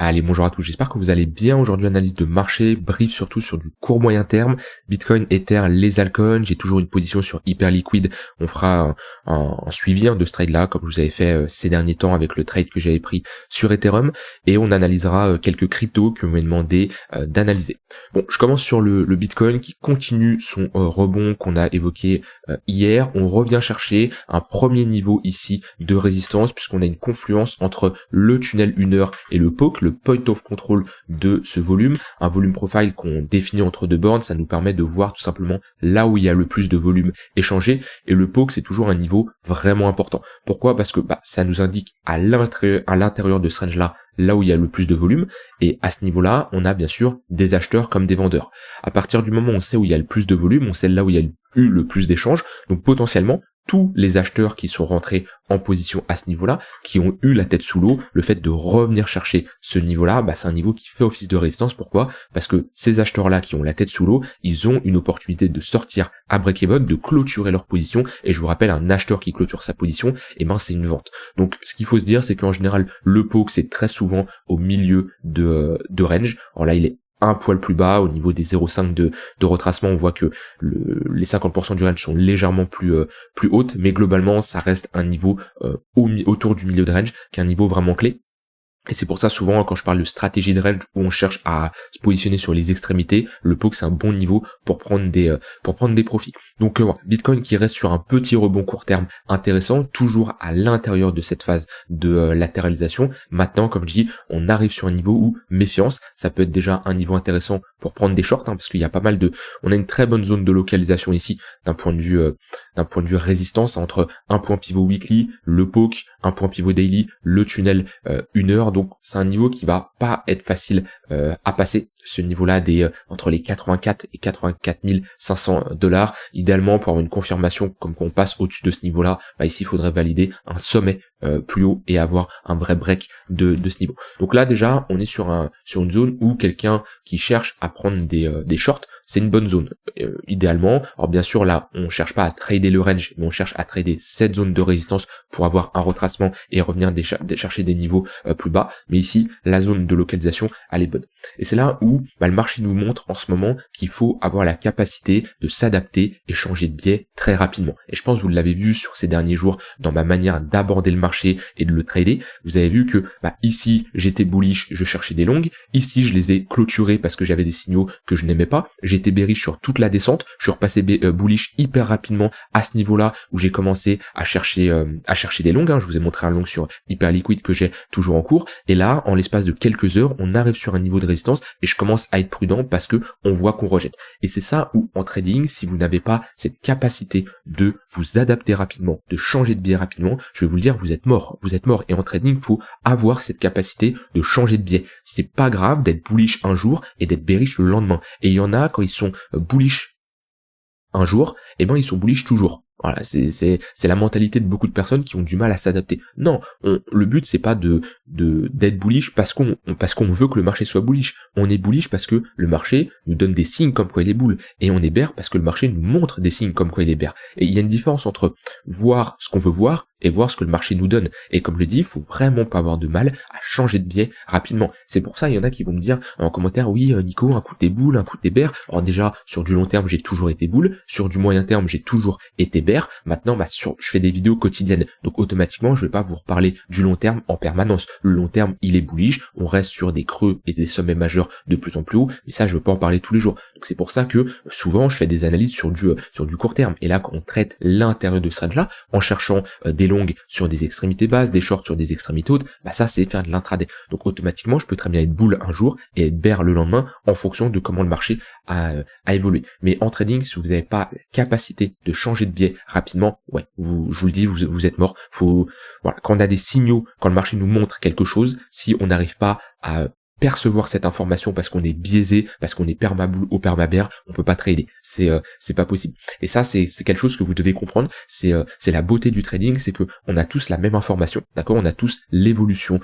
Allez, bonjour à tous, j'espère que vous allez bien. Aujourd'hui, analyse de marché, brief surtout sur du court moyen terme, Bitcoin, Ether, les altcoins. J'ai toujours une position sur Hyperliquid. On fera un suivi de ce trade-là, comme je vous avais fait ces derniers temps avec le trade que j'avais pris sur Ethereum. Et on analysera quelques cryptos que vous m'avez demandé d'analyser. Bon, je commence sur le Bitcoin qui continue son rebond qu'on a évoqué hier. On revient chercher un premier niveau ici de résistance puisqu'on a une confluence entre le tunnel 1 heure et le POC, le point of control de ce volume, un volume profile qu'on définit entre deux bornes. Ça nous permet de voir tout simplement là où il y a le plus de volume échangé, et le POC c'est toujours un niveau vraiment important. Pourquoi? Parce que ça nous indique à l'intérieur de ce range là où il y a le plus de volume, et à ce niveau-là, on a bien sûr des acheteurs comme des vendeurs. À partir du moment où on sait où il y a le plus de volume, on sait là où il y a eu le plus d'échanges, donc potentiellement, tous les acheteurs qui sont rentrés en position à ce niveau-là, qui ont eu la tête sous l'eau, le fait de revenir chercher ce niveau-là, c'est un niveau qui fait office de résistance. Pourquoi? Parce que ces acheteurs-là qui ont la tête sous l'eau, ils ont une opportunité de sortir à break-even, de clôturer leur position, et je vous rappelle, un acheteur qui clôture sa position, c'est une vente. Donc ce qu'il faut se dire, c'est qu'en général, le POC, c'est très souvent au milieu de range. Alors là, il est un poil plus bas au niveau des 0,5 de retracement. On voit que les 50% du range sont légèrement plus hautes, mais globalement ça reste un niveau autour du milieu de range, qui est un niveau vraiment clé. Et c'est pour ça souvent quand je parle de stratégie de range où on cherche à se positionner sur les extrémités, le POC c'est un bon niveau pour prendre des profits. Donc voilà, Bitcoin qui reste sur un petit rebond court terme intéressant, toujours à l'intérieur de cette phase de latéralisation. Maintenant, comme je dis, on arrive sur un niveau où méfiance, ça peut être déjà un niveau intéressant pour prendre des shorts, parce qu'il y a pas mal on a une très bonne zone de localisation ici d'un point de vue résistance entre un point pivot weekly, le POC, un point pivot daily, le tunnel 1 heure. Donc c'est un niveau qui va pas être facile à passer, ce niveau-là entre les 84 et 84 500 $. Idéalement, pour avoir une confirmation comme qu'on passe au-dessus de ce niveau-là, ici il faudrait valider un sommet plus haut et avoir un vrai break de ce niveau. Donc là déjà, on est sur une zone où quelqu'un qui cherche à prendre des shorts, c'est une bonne zone, idéalement. Alors bien sûr là, on cherche pas à trader le range, mais on cherche à trader cette zone de résistance pour avoir un retracement et revenir chercher des niveaux plus bas. Mais ici, la zone de localisation, elle est bonne. Et c'est là où le marché nous montre en ce moment qu'il faut avoir la capacité de s'adapter et changer de biais très rapidement. Et je pense que vous l'avez vu sur ces derniers jours dans ma manière d'aborder le marché et de le trader. Vous avez vu que ici, j'étais bullish, je cherchais des longues. Ici, je les ai clôturés parce que j'avais des signaux que je n'aimais pas. J'étais bearish sur toute la descente. Je suis repassé bullish hyper rapidement à ce niveau-là où j'ai commencé à chercher des longues. Je vous ai montré un long sur Hyperliquid que j'ai toujours en cours. Et là, en l'espace de quelques heures, on arrive sur un niveau de résistance et je commence à être prudent parce que on voit qu'on rejette. Et c'est ça où, en trading, si vous n'avez pas cette capacité de vous adapter rapidement, de changer de biais rapidement, je vais vous le dire, vous êtes mort. Vous êtes mort. Et en trading, il faut avoir cette capacité de changer de biais. C'est pas grave d'être bullish un jour et d'être bearish le lendemain. Et il y en a, quand ils sont bullish un jour, ils sont bullish toujours. Voilà, c'est la mentalité de beaucoup de personnes qui ont du mal à s'adapter. Non, le but c'est pas d'être bullish parce qu'on veut que le marché soit bullish. On est bullish parce que le marché nous donne des signes comme quoi il est bull, et on est bear parce que le marché nous montre des signes comme quoi il est bear. Et il y a une différence entre voir ce qu'on veut voir et voir ce que le marché nous donne. Et comme je l'ai dit, il faut vraiment pas avoir de mal à changer de biais rapidement. C'est pour ça, il y en a qui vont me dire en commentaire, oui Nico, un coup t'es bull, un coup t'es bear. Alors déjà, sur du long terme, j'ai toujours été bull, sur du moyen terme, j'ai toujours été bear. Maintenant, je fais des vidéos quotidiennes, donc automatiquement, je vais pas vous reparler du long terme en permanence. Le long terme, il est bullish, on reste sur des creux et des sommets majeurs de plus en plus haut, mais ça, je veux pas en parler tous les jours. Donc c'est pour ça que souvent, je fais des analyses sur du court terme. Et là, quand on traite l'intérieur de ce range-là, en cherchant des longues sur des extrémités basses, des shorts sur des extrémités hautes, ça c'est faire de l'intraday. Donc automatiquement, je peux très bien être bull un jour et être bear le lendemain en fonction de comment le marché a évolué. Mais en trading, si vous n'avez pas la capacité de changer de biais rapidement, je vous le dis, vous êtes mort. Quand on a des signaux, quand le marché nous montre quelque chose, si on n'arrive pas à percevoir cette information parce qu'on est biaisé, parce qu'on est permabull ou permabère, on peut pas trader. C'est pas possible. Et ça, c'est quelque chose que vous devez comprendre. C'est la beauté du trading, c'est que on a tous la même information, d'accord? On a tous l'évolution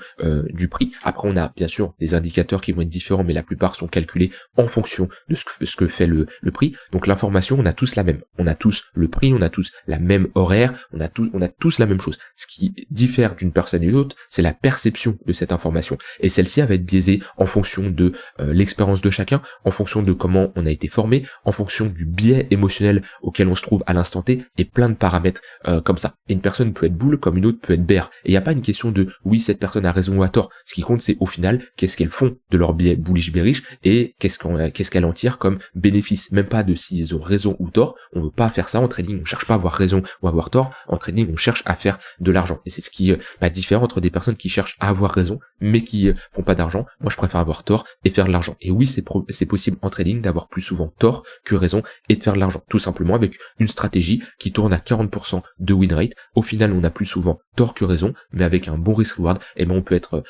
du prix. Après, on a bien sûr des indicateurs qui vont être différents, mais la plupart sont calculés en fonction de ce que fait le prix. Donc l'information, on a tous la même. On a tous le prix, on a tous la même horaire, on a tous la même chose. Ce qui diffère d'une personne à une autre, c'est la perception de cette information. Et celle-ci va être biaisée en fonction de l'expérience de chacun, en fonction de comment on a été formé, en fonction du biais émotionnel auquel on se trouve à l'instant T, et plein de paramètres comme ça. Et une personne peut être bull comme une autre peut être bear. Et il n'y a pas une question de oui, cette personne a raison ou a tort. Ce qui compte, c'est au final, qu'est-ce qu'elles font de leur biais bullish bearish et qu'est-ce qu'elles en tirent comme bénéfice. Même pas de s'ils ont raison ou tort. On veut pas faire ça en trading. On cherche pas à avoir raison ou à avoir tort. En trading, on cherche à faire de l'argent. Et c'est ce qui diffère entre des personnes qui cherchent à avoir raison mais qui font pas d'argent. Moi, je préfère avoir tort et faire de l'argent. Et oui, c'est possible en trading d'avoir plus souvent tort que raison et de faire de l'argent. Tout simplement avec une stratégie qui tourne à 40% de win rate. Au final, on a plus souvent tort que raison, mais avec un bon risk reward, on peut être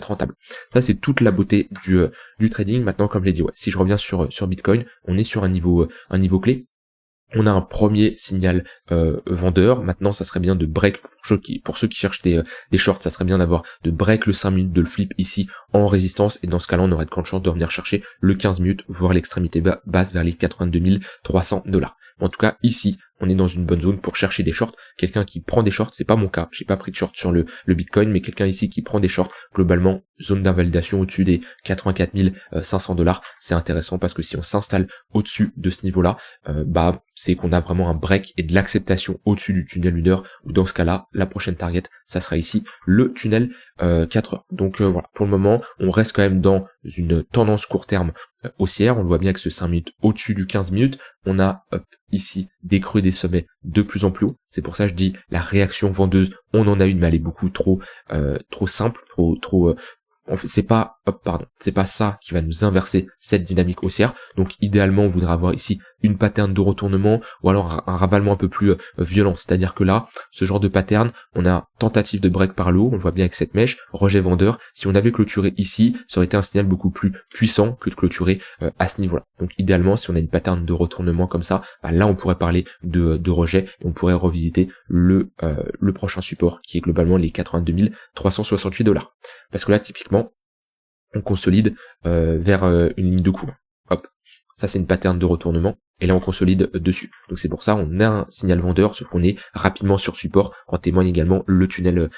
rentable. Ça, c'est toute la beauté du trading. Maintenant, comme je l'ai dit, si je reviens sur Bitcoin, on est sur un niveau clé. On a un premier signal vendeur. Maintenant, ça serait bien de break pour ceux qui cherchent des shorts, ça serait bien de break le 5 minutes, de le flip ici en résistance. Et dans ce cas-là, on aurait de grandes chances de revenir chercher le 15 minutes, voire l'extrémité basse vers les 82 300 $. En tout cas, ici, on est dans une bonne zone pour chercher des shorts. Quelqu'un qui prend des shorts, c'est pas mon cas, j'ai pas pris de short sur le Bitcoin, mais quelqu'un ici qui prend des shorts, globalement, zone d'invalidation au-dessus des 84 500 $, c'est intéressant parce que si on s'installe au-dessus de ce niveau-là, c'est qu'on a vraiment un break et de l'acceptation au-dessus du tunnel 1 heure, ou dans ce cas-là, la prochaine target, ça sera ici, le tunnel 4 heures. Donc voilà, pour le moment, on reste quand même dans une tendance court terme haussière, on le voit bien que ce 5 minutes au-dessus du 15 minutes, on a ici des creux des sommets de plus en plus haut. C'est pour ça que je dis la réaction vendeuse, on en a une, mais elle est beaucoup trop simple, trop c'est pas ça qui va nous inverser cette dynamique haussière. Donc idéalement, on voudrait avoir ici une pattern de retournement ou alors un ravalement un peu plus violent. C'est-à-dire que là, ce genre de pattern, on a tentative de break par le haut, on le voit bien avec cette mèche, rejet vendeur. Si on avait clôturé ici, ça aurait été un signal beaucoup plus puissant que de clôturer à ce niveau-là. Donc idéalement, si on a une pattern de retournement comme ça, là on pourrait parler de rejet et on pourrait revisiter le prochain support qui est globalement les 82 368 $. Parce que là, typiquement, on consolide vers une ligne de cours. Hop, ça c'est une pattern de retournement. Et là on consolide dessus. Donc c'est pour ça on a un signal vendeur, sauf qu'on est rapidement sur support, en témoigne également le tunnel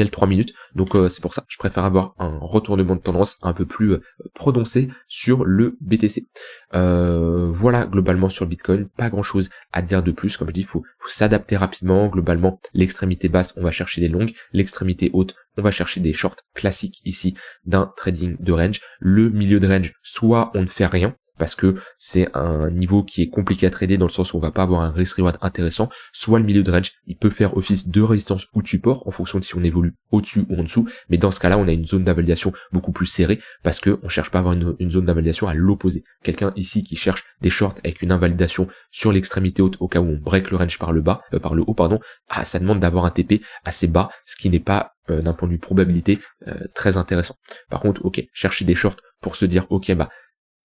3 minutes. Donc c'est pour ça je préfère avoir un retournement de tendance un peu plus prononcé sur le BTC. Voilà globalement sur le Bitcoin, pas grand chose à dire de plus. Comme je dis, faut s'adapter rapidement. Globalement, l'extrémité basse, on va chercher des longues, l'extrémité haute, on va chercher des shorts classiques ici d'un trading de range. Le milieu de range, soit on ne fait rien, parce que c'est un niveau qui est compliqué à trader dans le sens où on va pas avoir un risk reward intéressant, soit le milieu de range, il peut faire office de résistance ou de support en fonction de si on évolue au-dessus ou en dessous, mais dans ce cas-là, on a une zone d'invalidation beaucoup plus serrée parce que on cherche pas à avoir une zone d'invalidation à l'opposé. Quelqu'un ici qui cherche des shorts avec une invalidation sur l'extrémité haute au cas où on break le range par le haut, ça demande d'avoir un TP assez bas, ce qui n'est pas d'un point de vue probabilité très intéressant. Par contre, chercher des shorts pour se dire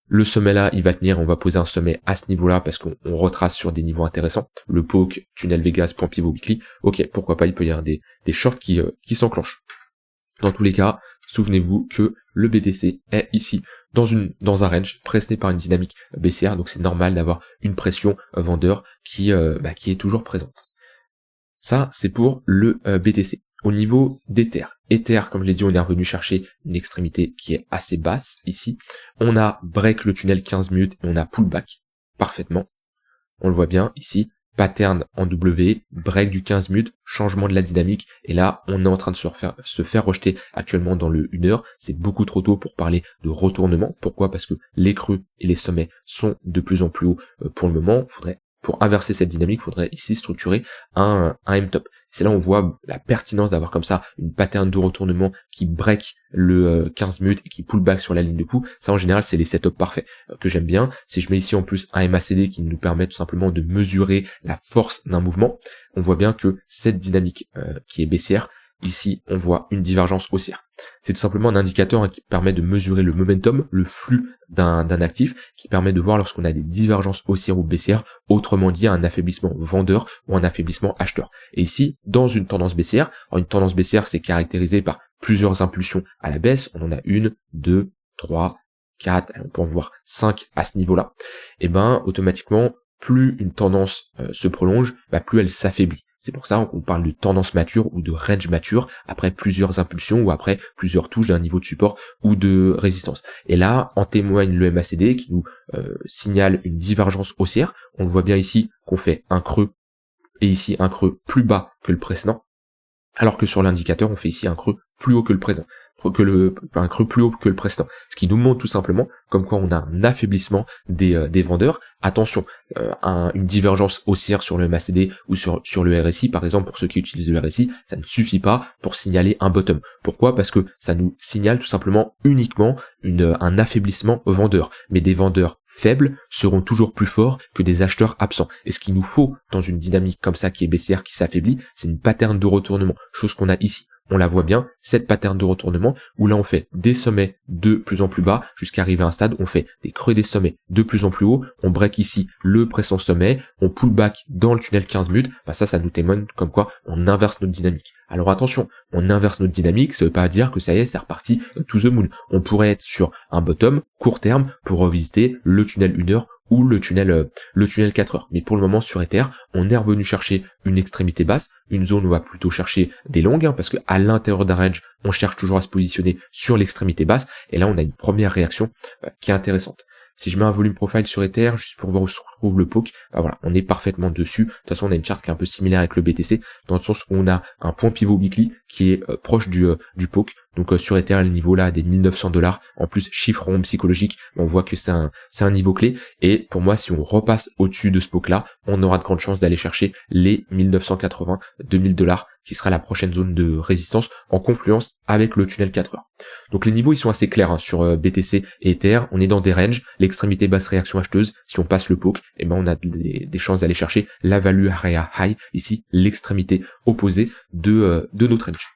le sommet là, il va tenir, on va poser un sommet à ce niveau-là parce qu'on retrace sur des niveaux intéressants. Le poke, tunnel Vegas, point pivot weekly. Pourquoi pas, il peut y avoir des shorts qui s'enclenchent. Dans tous les cas, souvenez-vous que le BTC est ici dans un range presté par une dynamique baissière, donc c'est normal d'avoir une pression vendeur qui est toujours présente. Ça, c'est pour le BTC. Au niveau d'Ether, comme je l'ai dit, on est revenu chercher une extrémité qui est assez basse ici. On a break le tunnel 15 minutes et on a pullback parfaitement. On le voit bien ici, pattern en W, break du 15 minutes, changement de la dynamique. Et là, on est en train de se faire rejeter actuellement dans le 1 heure. C'est beaucoup trop tôt pour parler de retournement. Pourquoi? Parce que les creux et les sommets sont de plus en plus hauts pour le moment. Pour inverser cette dynamique, il faudrait ici structurer un M-top. C'est là où on voit la pertinence d'avoir comme ça une pattern de retournement qui break le 15 minutes et qui pull back sur la ligne de coup. Ça en général c'est les setups parfaits que j'aime bien. Si je mets ici en plus un MACD qui nous permet tout simplement de mesurer la force d'un mouvement, on voit bien que cette dynamique qui est baissière ici on voit une divergence haussière. C'est tout simplement un indicateur qui permet de mesurer le momentum, le flux d'un actif, qui permet de voir lorsqu'on a des divergences haussières ou baissières, autrement dit un affaiblissement vendeur ou un affaiblissement acheteur. Et ici, dans une tendance baissière, alors une tendance baissière c'est caractérisé par plusieurs impulsions à la baisse, on en a 1, 2, 3, 4, on peut en voir 5 à ce niveau-là, et automatiquement, plus une tendance se prolonge, plus elle s'affaiblit. C'est pour ça qu'on parle de tendance mature ou de range mature après plusieurs impulsions ou après plusieurs touches d'un niveau de support ou de résistance. Et là, en témoigne le MACD qui nous signale une divergence haussière. On le voit bien ici qu'on fait un creux et ici un creux plus bas que le précédent, alors que sur l'indicateur, on fait ici un creux plus haut que le précédent. Un creux plus haut que le précédent, ce qui nous montre tout simplement comme quoi on a un affaiblissement des vendeurs. Attention, une divergence haussière sur le MACD ou sur le RSI, par exemple, pour ceux qui utilisent le RSI, ça ne suffit pas pour signaler un bottom. Pourquoi ? Parce que ça nous signale tout simplement uniquement un affaiblissement vendeur, mais des vendeurs faibles seront toujours plus forts que des acheteurs absents. Et ce qu'il nous faut dans une dynamique comme ça qui est baissière, qui s'affaiblit, c'est une pattern de retournement, chose qu'on a ici. On la voit bien, cette pattern de retournement, où là on fait des sommets de plus en plus bas, jusqu'à arriver à un stade où on fait des creux des sommets de plus en plus haut, on break ici le précédent sommet, on pull back dans le tunnel 15 minutes, ça nous témoigne comme quoi on inverse notre dynamique. Alors attention, on inverse notre dynamique, ça veut pas dire que ça y est, c'est reparti to the moon. On pourrait être sur un bottom, court terme, pour revisiter le tunnel 1 heure, ou le tunnel 4 heures. Mais pour le moment sur Ether, on est revenu chercher une extrémité basse, une zone où on va plutôt chercher des longues, parce que à l'intérieur d'un range, on cherche toujours à se positionner sur l'extrémité basse, et là on a une première réaction qui est intéressante. Si je mets un volume profile sur Ether, juste pour voir où se trouve le POC, voilà, on est parfaitement dessus. De toute façon, on a une charte qui est un peu similaire avec le BTC, dans le sens où on a un point pivot weekly qui est proche du POC. Donc sur Ether, le niveau là des $1900. En plus, chiffre rond psychologique, on voit que c'est un niveau clé. Et pour moi, si on repasse au-dessus de ce POC là, on aura de grandes chances d'aller chercher les 1980, $2000, qui sera la prochaine zone de résistance en confluence avec le tunnel 4 heures. Donc les niveaux ils sont assez clairs sur BTC et Ether, on est dans des ranges, l'extrémité basse réaction acheteuse, si on passe le POC, on a des chances d'aller chercher la value area high, ici l'extrémité opposée de notre range.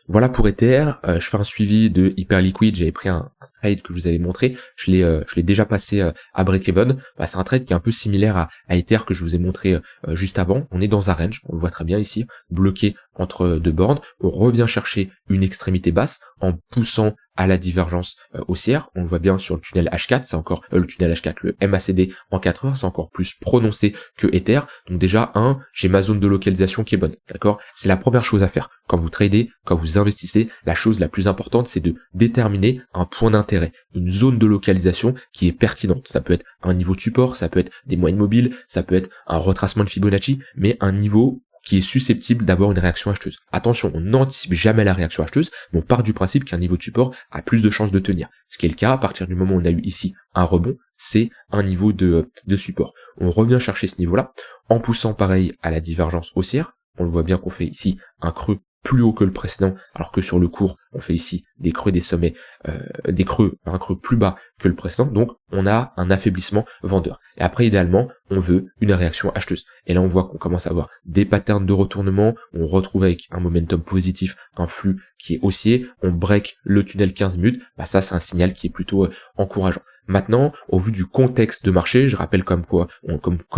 Voilà pour Ether, je fais un suivi de Hyperliquid, j'avais pris un trade que je vous avais montré, je l'ai déjà passé à break-even, c'est un trade qui est un peu similaire à Ether que je vous ai montré juste avant. On est dans un range, on le voit très bien ici, bloqué entre deux bornes, on revient chercher une extrémité basse en poussant à la divergence haussière, on le voit bien sur le tunnel H4, c'est encore le tunnel H4, le MACD en 4 heures, c'est encore plus prononcé que Ether. Donc déjà, j'ai ma zone de localisation qui est bonne, d'accord ? C'est la première chose à faire. Quand vous tradez, quand vous investissez, la chose la plus importante, c'est de déterminer un point d'intérêt, une zone de localisation qui est pertinente. Ça peut être un niveau de support, ça peut être des moyennes mobiles, ça peut être un retracement de Fibonacci, mais un niveau qui est susceptible d'avoir une réaction acheteuse. Attention, on n'anticipe jamais la réaction acheteuse, mais on part du principe qu'un niveau de support a plus de chances de tenir. Ce qui est le cas à partir du moment où on a eu ici un rebond, c'est un niveau de support. On revient chercher ce niveau-là, en poussant pareil à la divergence haussière. On le voit bien qu'on fait ici un creux plus haut que le précédent, alors que sur le court, on fait ici des creux des sommets, un creux plus bas que le précédent, donc on a un affaiblissement vendeur. Et après, idéalement, on veut une réaction acheteuse. Et là, on voit qu'on commence à avoir des patterns de retournement, on retrouve avec un momentum positif, un flux qui est haussier, on break le tunnel 15 minutes, ça c'est un signal qui est plutôt encourageant. Maintenant, au vu du contexte de marché, je rappelle quand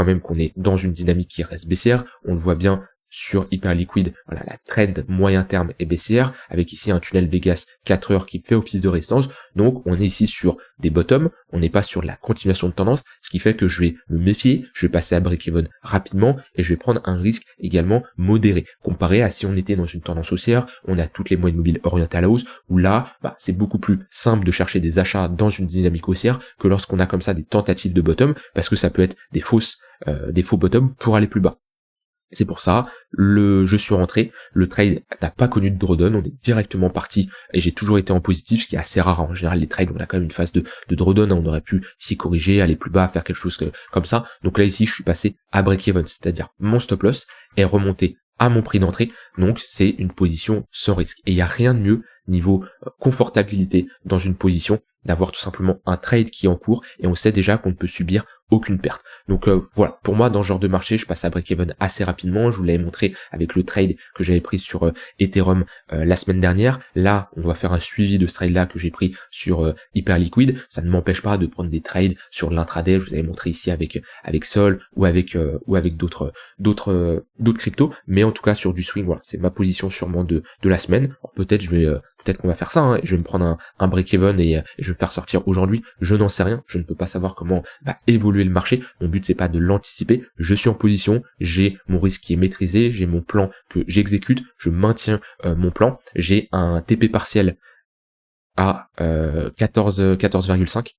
même qu'on est dans une dynamique qui reste baissière, on le voit bien sur Hyperliquid, voilà, la trend moyen terme est baissière, avec ici un tunnel Vegas 4 heures qui fait office de résistance, donc on est ici sur des bottoms, on n'est pas sur la continuation de tendance, ce qui fait que je vais me méfier, je vais passer à break-even rapidement, et je vais prendre un risque également modéré, comparé à si on était dans une tendance haussière, on a toutes les moyennes mobiles orientées à la hausse, où là, c'est beaucoup plus simple de chercher des achats dans une dynamique haussière, que lorsqu'on a comme ça des tentatives de bottom, parce que ça peut être des faux bottoms pour aller plus bas. C'est pour ça, je suis rentré, le trade n'a pas connu de drawdown, on est directement parti, et j'ai toujours été en positif, ce qui est assez rare. En général, les trades, on a quand même une phase de drawdown, on aurait pu s'y corriger, aller plus bas, faire quelque chose comme ça. Donc là, ici, je suis passé à break-even, c'est-à-dire mon stop loss est remonté à mon prix d'entrée, donc c'est une position sans risque. Et il n'y a rien de mieux, niveau confortabilité dans une position, d'avoir tout simplement un trade qui est en cours, et on sait déjà qu'on ne peut subir aucune perte. Donc voilà, pour moi dans ce genre de marché, je passe à break-even assez rapidement. Je vous l'avais montré avec le trade que j'avais pris sur Ethereum la semaine dernière. Là, on va faire un suivi de ce trade là que j'ai pris sur Hyperliquid. Ça ne m'empêche pas de prendre des trades sur l'intraday. Je vous avais montré ici avec Sol ou avec d'autres cryptos, mais en tout cas sur du swing, voilà, c'est ma position sûrement de la semaine. Alors, peut-être qu'on va faire ça, hein, et je vais me prendre un break-even et je vais me faire sortir aujourd'hui. Je n'en sais rien, je ne peux pas savoir comment va évoluer le marché. Mon but c'est pas de l'anticiper. Je suis en position, j'ai mon risque qui est maîtrisé, j'ai mon plan que j'exécute, je maintiens mon plan. J'ai un TP partiel à 14,5.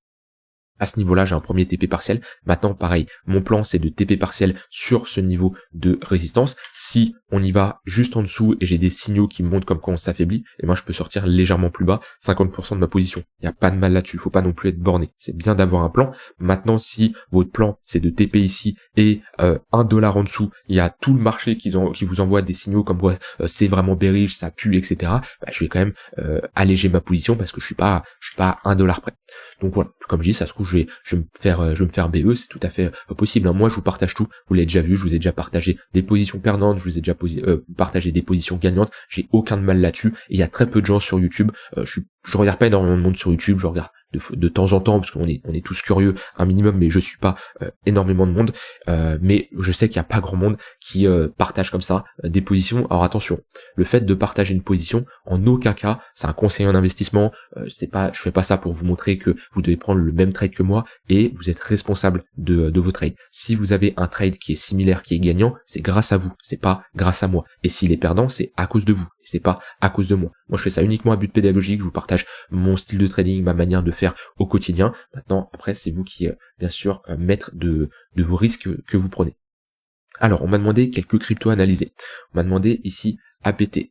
À ce niveau-là, j'ai un premier TP partiel. Maintenant, pareil, mon plan, c'est de TP partiel sur ce niveau de résistance. Si on y va juste en dessous et j'ai des signaux qui me montrent comme quoi on s'affaiblit, et moi, je peux sortir légèrement plus bas, 50% de ma position. Il n'y a pas de mal là-dessus. Il faut pas non plus être borné. C'est bien d'avoir un plan. Maintenant, si votre plan, c'est de TP ici et $1 en dessous, il y a tout le marché qui vous envoie des signaux comme quoi c'est vraiment bearish, ça pue, etc. Bah, je vais quand même alléger ma position parce que je suis pas à $1 près. Donc voilà, comme je dis, ça se trouve, je vais me faire BE, c'est tout à fait possible. Hein. Moi, je vous partage tout. Vous l'avez déjà vu, je vous ai déjà partagé des positions perdantes, je vous ai déjà partagé des positions gagnantes. J'ai aucun mal là-dessus. Et il y a très peu de gens sur YouTube. Je regarde pas énormément de monde sur YouTube. Je regarde de temps en temps parce qu'on est tous curieux un minimum, mais je suis pas énormément de monde. Mais je sais qu'il y a pas grand monde qui partage comme ça des positions. Alors attention, le fait de partager une position, en aucun cas, c'est un conseil en investissement. Je fais pas ça pour vous montrer que vous devez prendre le même trade que moi, et vous êtes responsable de vos trades. Si vous avez un trade qui est similaire, qui est gagnant, c'est grâce à vous, c'est pas grâce à moi. Et s'il est perdant, c'est à cause de vous, c'est pas à cause de moi. Moi, je fais ça uniquement à but pédagogique. Je vous partage mon style de trading, ma manière de faire au quotidien. Maintenant, après, c'est vous qui, bien sûr, maître de vos risques que vous prenez. Alors, on m'a demandé quelques cryptos analysés. On m'a demandé ici APT.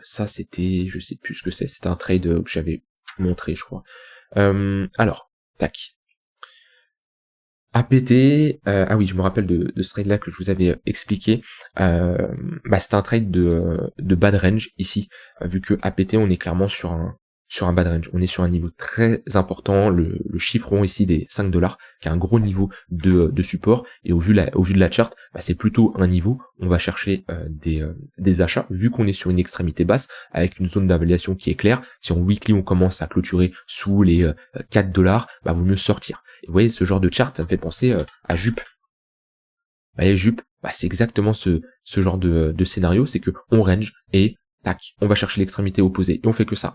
Ça, c'était, je sais plus ce que c'est. C'était un trade que j'avais montré, je crois. Alors, tac. APT, ah oui, je me rappelle de ce trade-là que je vous avais expliqué. C'est un trade de bad range ici, vu que APT, on est clairement sur un bad range. On est sur un niveau très important, le chiffre rond ici des $5, qui est un gros niveau de support, et au vu de la charte, c'est plutôt un niveau, on va chercher des achats, vu qu'on est sur une extrémité basse, avec une zone d'invalidation qui est claire. Si en weekly on commence à clôturer sous les $4, vaut mieux sortir. Et vous voyez, ce genre de chart, ça me fait penser à Jup. Vous voyez, Jup, c'est exactement ce genre de scénario, c'est que on range et tac, on va chercher l'extrémité opposée, et on fait que ça.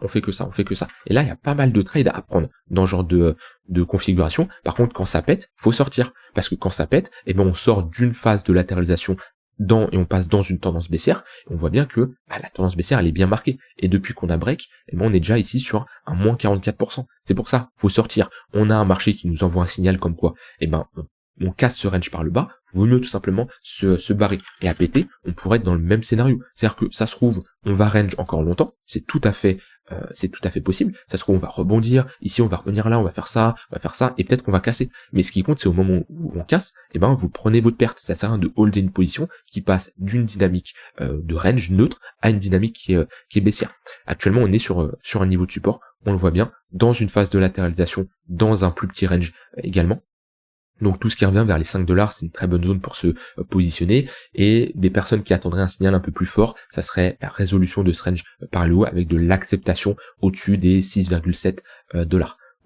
Et là, il y a pas mal de trades à prendre dans ce genre de configuration. Par contre, quand ça pète, faut sortir. Parce que quand ça pète, on sort d'une phase de latéralisation et on passe dans une tendance baissière, et on voit bien que la tendance baissière elle est bien marquée, et depuis qu'on a break, on est déjà ici sur un moins 44%. C'est pour ça, faut sortir. On a un marché qui nous envoie un signal comme quoi, on casse ce range par le bas, vaut mieux tout simplement se barrer. Et à péter, on pourrait être dans le même scénario. C'est-à-dire que ça se trouve, on va range encore longtemps, c'est tout à fait possible. Ça se trouve, on va rebondir, ici on va revenir là, on va faire ça, et peut-être qu'on va casser. Mais ce qui compte, c'est au moment où on casse, vous prenez votre perte. Ça sert à rien de holder une position qui passe d'une dynamique de range neutre à une dynamique qui est baissière. Actuellement, on est sur un niveau de support, on le voit bien, dans une phase de latéralisation, dans un plus petit range également. Donc tout ce qui revient vers les $5, c'est une très bonne zone pour se positionner, et des personnes qui attendraient un signal un peu plus fort, ça serait la résolution de ce range par le haut avec de l'acceptation au-dessus des $6,7.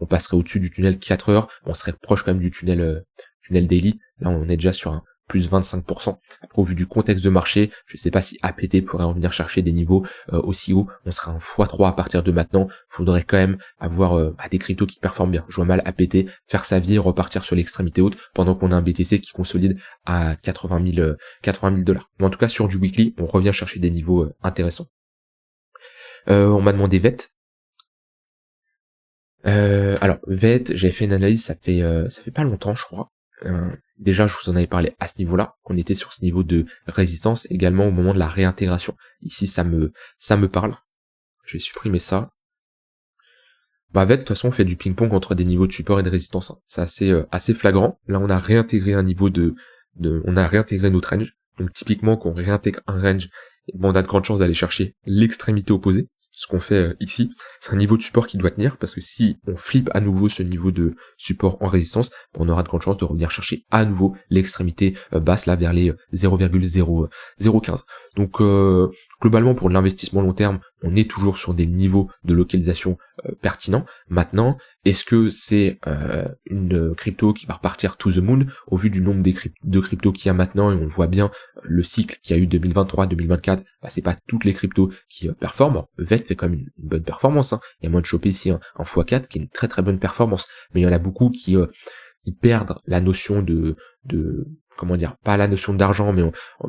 On passerait au-dessus du tunnel 4 heures, on serait proche quand même du tunnel daily. Là on est déjà sur un plus 25%. Après, au vu du contexte de marché, je ne sais pas si APT pourrait en venir chercher des niveaux aussi hauts. On sera un x3 à partir de maintenant. Faudrait quand même avoir des cryptos qui performent bien. Je vois mal APT faire sa vie, repartir sur l'extrémité haute, pendant qu'on a un BTC qui consolide à 80 000 $. Mais en tout cas, sur du weekly, on revient chercher des niveaux intéressants. On m'a demandé VET. Alors, VET, j'avais fait une analyse, ça fait pas longtemps, je crois. Déjà, je vous en avais parlé à ce niveau-là, qu'on était sur ce niveau de résistance, également au moment de la réintégration. Ici, ça me parle. Je vais supprimer ça. VET, de toute façon, on fait du ping-pong entre des niveaux de support et de résistance. C'est assez flagrant. Là, on a réintégré un niveau on a réintégré notre range. Donc, typiquement, quand on réintègre un range, on a de grandes chances d'aller chercher l'extrémité opposée, ce qu'on fait ici, c'est un niveau de support qui doit tenir, parce que si on flippe à nouveau ce niveau de support en résistance, on aura de grandes chances de revenir chercher à nouveau l'extrémité basse, là, vers les 0,015. Donc, globalement, pour l'investissement long terme, on est toujours sur des niveaux de localisation pertinents. Maintenant, est-ce que c'est une crypto qui va repartir to the moon? Au vu du nombre de cryptos qu'il y a maintenant, et on voit bien le cycle qu'il y a eu 2023-2024, bah, c'est pas toutes les cryptos qui performent. Alors, VET fait quand même une bonne performance, hein. Il y a moins de choper ici un x4 qui est une très très bonne performance, mais il y en a beaucoup qui perdent la notion de comment dire, pas la notion d'argent, mais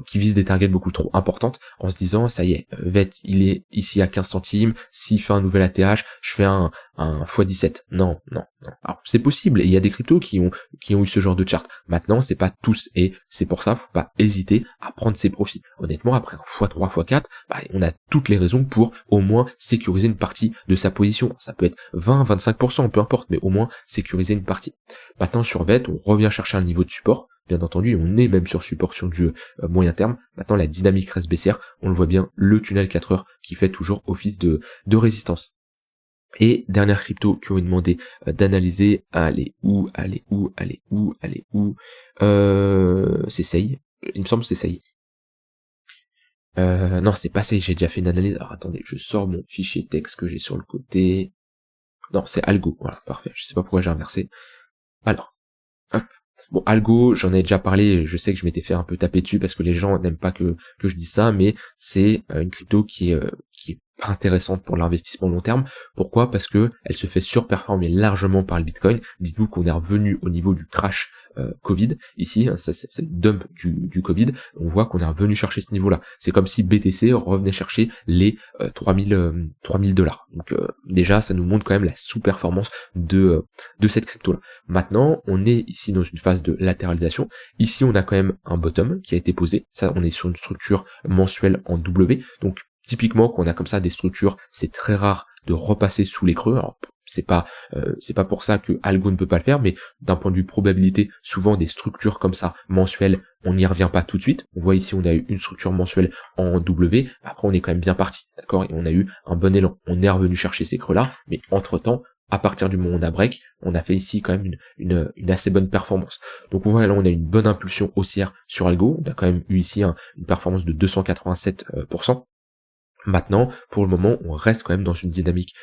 qui visent des targets beaucoup trop importantes, en se disant, ça y est, VET, il est ici à 15 centimes, s'il fait un nouvel ATH, je fais un x17. Non. Alors, c'est possible, et il y a des cryptos qui ont eu ce genre de chart. Maintenant, c'est pas tous, et c'est pour ça, faut pas hésiter à prendre ses profits. Honnêtement, après un x3, x4, bah, on a toutes les raisons pour au moins sécuriser une partie de sa position. Ça peut être 20, 25%, peu importe, mais au moins sécuriser une partie. Maintenant, sur VET, on revient chercher un niveau de support. Bien entendu, on est même sur support sur du moyen terme. Maintenant, la dynamique reste baissière. On le voit bien, le tunnel 4 heures qui fait toujours office de résistance. Et dernière crypto qui ont demandé d'analyser, allez où, c'est Sei. Il me semble que c'est Sei. Non, c'est pas Sei, j'ai déjà fait une analyse. Alors attendez, je sors mon fichier texte que j'ai sur le côté. Non, c'est Algo. Voilà, parfait. Je sais pas pourquoi j'ai inversé. Alors, hop. Bon, Algo, j'en ai déjà parlé, je sais que je m'étais fait un peu taper dessus parce que les gens n'aiment pas que je dise ça, mais c'est une crypto qui est pas intéressante pour l'investissement long terme. Pourquoi? Parce que elle se fait surperformer largement par le Bitcoin. Dites-vous qu'on est revenu au niveau du crash Covid, ici, hein, c'est le dump du Covid, on voit qu'on est revenu chercher ce niveau-là. C'est comme si BTC revenait chercher les 3000 $. Donc déjà, ça nous montre quand même la sous-performance de cette crypto-là. Maintenant, on est ici dans une phase de latéralisation. Ici, on a quand même un bottom qui a été posé. Ça, on est sur une structure mensuelle en W. Donc typiquement, quand on a comme ça des structures, c'est très rare de repasser sous les creux. Alors, c'est pas pour ça que Algo ne peut pas le faire, mais d'un point de vue probabilité, souvent des structures comme ça, mensuelles, on n'y revient pas tout de suite. On voit ici, on a eu une structure mensuelle en W, après on est quand même bien parti, d'accord, et on a eu un bon élan. On est revenu chercher ces creux-là, mais entre-temps, à partir du moment où on a break, on a fait ici quand même une assez bonne performance. Donc on voit là, on a une bonne impulsion haussière sur Algo, on a quand même eu ici une performance de 287%. Maintenant, pour le moment, on reste quand même dans une dynamique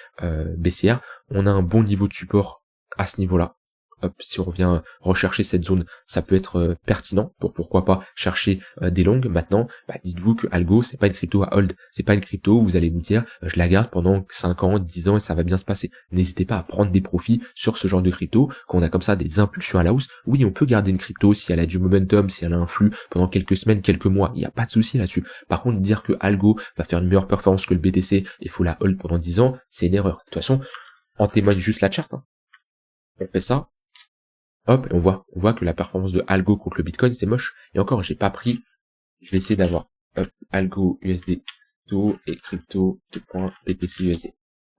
baissière. On a un bon niveau de support à ce niveau-là. Hop, si on revient rechercher cette zone, ça peut être pertinent pour pourquoi pas chercher des longues. Maintenant, dites-vous que Algo, c'est pas une crypto à hold, c'est pas une crypto où vous allez vous dire je la garde pendant 5 ans, 10 ans et ça va bien se passer. N'hésitez pas à prendre des profits sur ce genre de crypto, quand on a comme ça des impulsions à la hausse. Oui, on peut garder une crypto si elle a du momentum, si elle a un flux pendant quelques semaines, quelques mois, il n'y a pas de souci là-dessus. Par contre, dire que Algo va faire une meilleure performance que le BTC et il faut la hold pendant 10 ans, c'est une erreur. De toute façon, en témoigne juste la charte. Hein. On fait ça. Hop, et on voit que la performance de Algo contre le Bitcoin, c'est moche. Et encore, j'ai pas pris, je vais essayer d'avoir, hop, Algo USD, taux et crypto, BTC USD.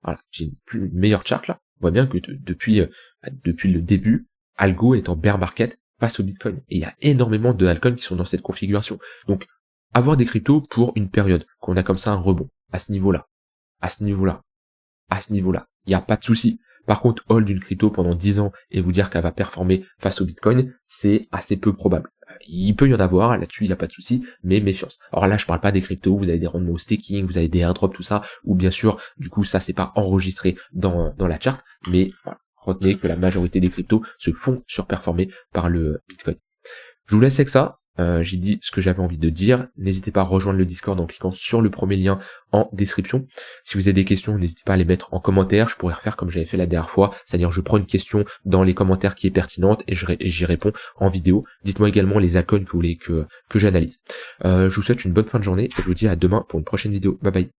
Voilà, j'ai une meilleure chart là. On voit bien que depuis le début, Algo est en bear market face au Bitcoin. Et il y a énormément de altcoins qui sont dans cette configuration. Donc, avoir des cryptos pour une période, qu'on a comme ça un rebond, à ce niveau-là, il n'y a pas de souci. Par contre, hold une crypto pendant 10 ans et vous dire qu'elle va performer face au Bitcoin, c'est assez peu probable. Il peut y en avoir, là-dessus il n'y a pas de souci, mais méfiance. Alors là, je parle pas des cryptos, vous avez des rendements au staking, vous avez des airdrops, tout ça, ou bien sûr, du coup, ça c'est pas enregistré dans la charte, mais voilà, retenez que la majorité des cryptos se font surperformer par le Bitcoin. Je vous laisse avec ça. J'ai dit ce que j'avais envie de dire. N'hésitez pas à rejoindre le Discord en cliquant sur le premier lien en description. Si vous avez des questions, n'hésitez pas à les mettre en commentaire. Je pourrais refaire comme j'avais fait la dernière fois, c'est-à-dire je prends une question dans les commentaires qui est pertinente et j'y réponds en vidéo. Dites-moi également les altcoins que vous voulez que j'analyse. Je vous souhaite une bonne fin de journée et je vous dis à demain pour une prochaine vidéo. Bye bye.